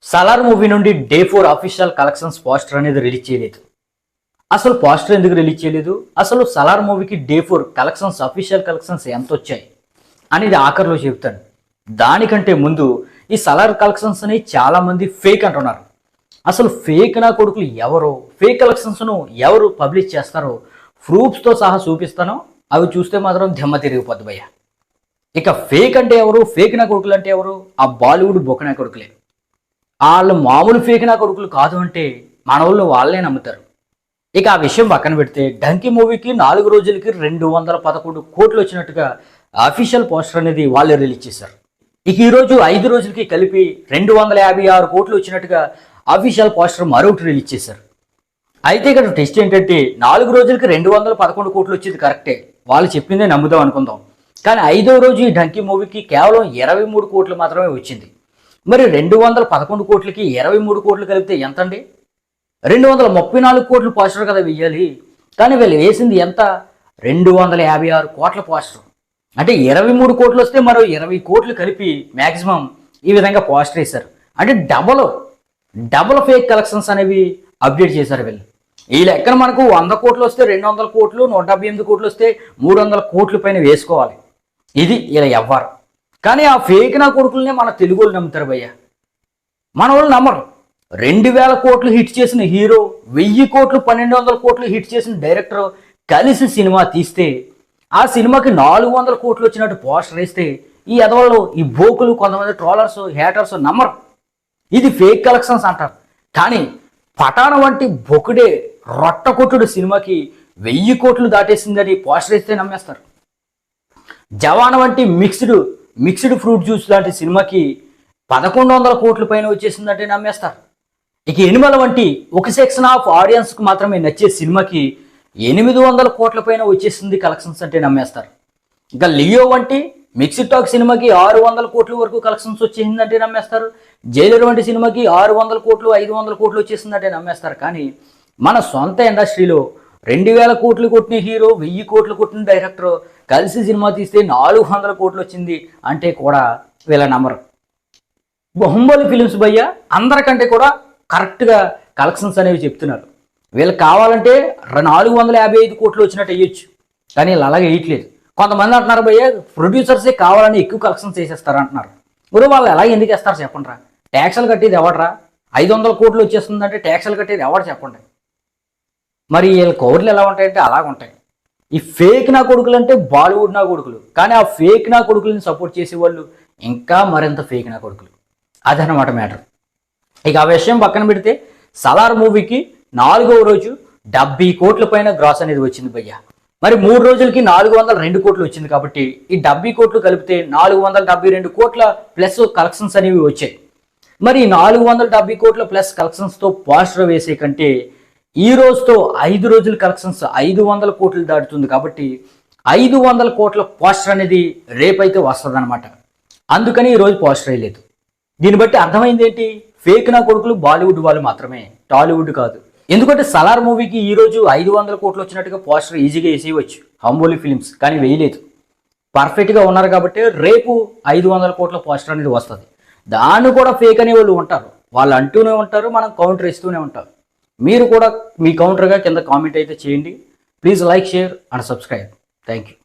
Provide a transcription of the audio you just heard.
Salaar movie నుండి day 4 official collections poster అనేది release చేయలేదు. అసలు పోస్టర్ ఎందుకు రిలీజ్ చేయలేదు, అసలు సలార్ మూవీకి డే 4 కలెక్షన్స్ అఫీషియల్ కలెక్షన్స్ ఎంత వచ్చాయి అనేది ఆఖరిలో చెప్తాను. దానికంటే ముందు ఈ సలార్ కలెక్షన్స్ అని చాలా మంది ఫేక్ అంటున్నారు. అసలు ఫేక్ నా కొడుకులు ఎవరో, ఫేక్ కలెక్షన్స్ను ఎవరు పబ్లిష్ చేస్తారో ప్రూఫ్స్తో సహా చూపిస్తాను. అవి చూస్తే మాత్రం దిమ్మ తిరిగిపోద్ది భయ్య. ఇక ఫేక్ అంటే ఎవరు, ఫేక్ నా కొడుకులు అంటే ఎవరు? ఆ బాలీవుడ్ బొకనా కొడుకులే. వాళ్ళు మామూలు ఫేక్ నా కొడుకులు కాదు అంటే మన వాళ్ళు వాళ్ళే నమ్ముతారు. ఇక ఆ విషయం పక్కన పెడితే డంకీ మూవీకి 4 రోజులకి 211 కోట్లు వచ్చినట్టుగా అఫీషియల్ పోస్టర్ అనేది వాళ్ళే రిలీజ్ చేశారు. ఇక ఈరోజు 5 రోజులకి కలిపి 256 కోట్లు వచ్చినట్టుగా అఫీషియల్ పోస్టర్ మరొకటి రిలీజ్ చేశారు. అయితే ఇక్కడ టెస్ట్ ఏంటంటే 4 రోజులకి 211 కోట్లు వచ్చింది కరెక్టే, వాళ్ళు చెప్పిందే నమ్ముదాం అనుకుందాం. కానీ 5వ రోజు ఈ డంకీ మూవీకి కేవలం 23 కోట్లు మాత్రమే వచ్చింది. మరి 211 కోట్లకి 23 కోట్లు కలిపితే ఎంత అండి? 234 కోట్లు పోస్టర్ కదా వెయ్యాలి. కానీ వీళ్ళు వేసింది ఎంత? 256 కోట్ల పోస్టర్. అంటే 23 కోట్లు వస్తే మరో 20 కోట్లు కలిపి మ్యాక్సిమం ఈ విధంగా పోస్టర్ వేశారు. అంటే డబుల్ ఫేక్ కలెక్షన్స్ అనేవి అప్డేట్ చేశారు వీళ్ళు. ఈ లెక్కన మనకు 100 కోట్లు వస్తే 200 కోట్లు, 178 కోట్లు వస్తే 300 కోట్ల పైన వేసుకోవాలి. ఇది ఇలా ఎవ్వరు. కానీ ఆ ఫేక్ నా కొడుకులనే మన తెలుగు వాళ్ళు నమ్ముతారు భయ్య. మన వాళ్ళు నమ్మరు. 2000 కోట్లు హిట్ చేసిన హీరో, 1000 కోట్లు 1200 కోట్లు హిట్ చేసిన డైరెక్టర్ కలిసి సినిమా తీస్తే ఆ సినిమాకి 400 కోట్లు వచ్చినట్టు పోస్టర్ వేస్తే ఈ ఎదవాళ్ళు, ఈ బోకులు, కొంతమంది ట్రోలర్స్, హేటర్స్ నమ్మరు. ఇది ఫేక్ కలెక్షన్స్ అంటారు. కానీ పఠాన్ వంటి బొకుడే రొట్ట కొట్టుడు సినిమాకి 1000 కోట్లు దాటేసిందని పోస్టర్ వేస్తే నమ్మేస్తారు. జవాన్ వంటి మిక్స్డ్ ఫ్రూట్ జ్యూస్ లాంటి సినిమాకి 1100 కోట్ల పైన వచ్చేసిందంటే నమ్మేస్తారు. ఇక ఎనిమల వంటి ఒక సెక్షన్ ఆఫ్ ఆడియన్స్కి మాత్రమే నచ్చే సినిమాకి 800 కోట్ల పైన వచ్చేసింది కలెక్షన్స్ అంటే నమ్మేస్తారు. ఇక లియో వంటి మిక్స్డ్ టాక్ సినిమాకి 600 కోట్ల వరకు కలెక్షన్స్ వచ్చేసిందంటే నమ్మేస్తారు. జైలర్ వంటి సినిమాకి 600 కోట్లు 500 కోట్లు వచ్చేసిందంటే నమ్మేస్తారు. కానీ మన సొంత ఇండస్ట్రీలో 2000 కోట్లు కొట్టిన హీరో, 1000 కోట్లు కొట్టిన డైరెక్టర్ కలిసి సినిమా తీస్తే 400 కోట్లు వచ్చింది అంటే కూడా వీళ్ళ నమ్మరు. బాహుబలి ఫిలిమ్స్ భయ్య అందరికంటే కూడా కరెక్ట్గా కలెక్షన్స్ అనేవి చెప్తున్నారు. వీళ్ళకి కావాలంటే 455 కోట్లు వచ్చినట్టు వేయొచ్చు, కానీ వీళ్ళు అలాగే వేయట్లేదు. కొంతమంది అంటున్నారు భయ్య ప్రొడ్యూసర్సే కావాలని ఎక్కువ కలెక్షన్స్ వేసేస్తారు అంటున్నారు. ఇప్పుడు వాళ్ళు ఎలా ఎందుకు వేస్తారు చెప్పండి రా? ట్యాక్స్లు కట్టేది ఎవడరా? 500 కోట్లు వచ్చేస్తుందంటే ట్యాక్స్లు కట్టేది ఎవరు చెప్పండి? మరి వీళ్ళ కోట్లు ఎలా ఉంటాయంటే అలాగ ఉంటాయి. ఈ ఫేక్ నా కొడుకులు అంటే బాలీవుడ్ నా కొడుకులు, కానీ ఆ ఫేక్ నా కొడుకులని సపోర్ట్ చేసేవాళ్ళు ఇంకా మరింత ఫేక్ నా కొడుకులు. అదనమాట మ్యాటర్. ఇక ఆ విషయం పక్కన పెడితే సలార్ మూవీకి 4వ రోజు 70 కోట్ల పైన గ్రాస్ అనేది వచ్చింది భయ్య. మరి 3 రోజులకి 402 కోట్లు వచ్చింది. కాబట్టి ఈ 70 కోట్లు కలిపితే 472 కోట్ల ప్లస్ కలెక్షన్స్ అనేవి వచ్చాయి. మరి 470 కోట్ల ప్లస్ కలెక్షన్స్తో పోస్టర్ వేసే కంటే ఈ రోజుతో 5 రోజుల కలెక్షన్స్ 500 కోట్లు దాటుతుంది. కాబట్టి 500 కోట్ల పోస్టర్ అనేది రేపైతే వస్తుంది అనమాట. అందుకని ఈరోజు పోస్టర్ వేయలేదు. దీన్ని బట్టి అర్థమైంది ఏంటి? ఫేక్ నా కొడుకులు బాలీవుడ్ వాళ్ళు మాత్రమే, టాలీవుడ్ కాదు. ఎందుకంటే సలార్ మూవీకి ఈరోజు 500 కోట్లు వచ్చినట్టుగా పోస్టర్ ఈజీగా వేసేయవచ్చు హంబోలి ఫిలిమ్స్, కానీ వేయలేదు. పర్ఫెక్ట్గా ఉన్నారు కాబట్టి రేపు 500 కోట్ల పోస్టర్ అనేది వస్తుంది. దాన్ని కూడా ఫేక్ అనే వాళ్ళు ఉంటారు, వాళ్ళు అంటూనే ఉంటారు, మనం కౌంటర్ ఇస్తూనే ఉంటాం. మీరు కూడా మీ కౌంటర్గా కింద కామెంట్ అయితే చేయండి. Please like, share and subscribe. Thank you.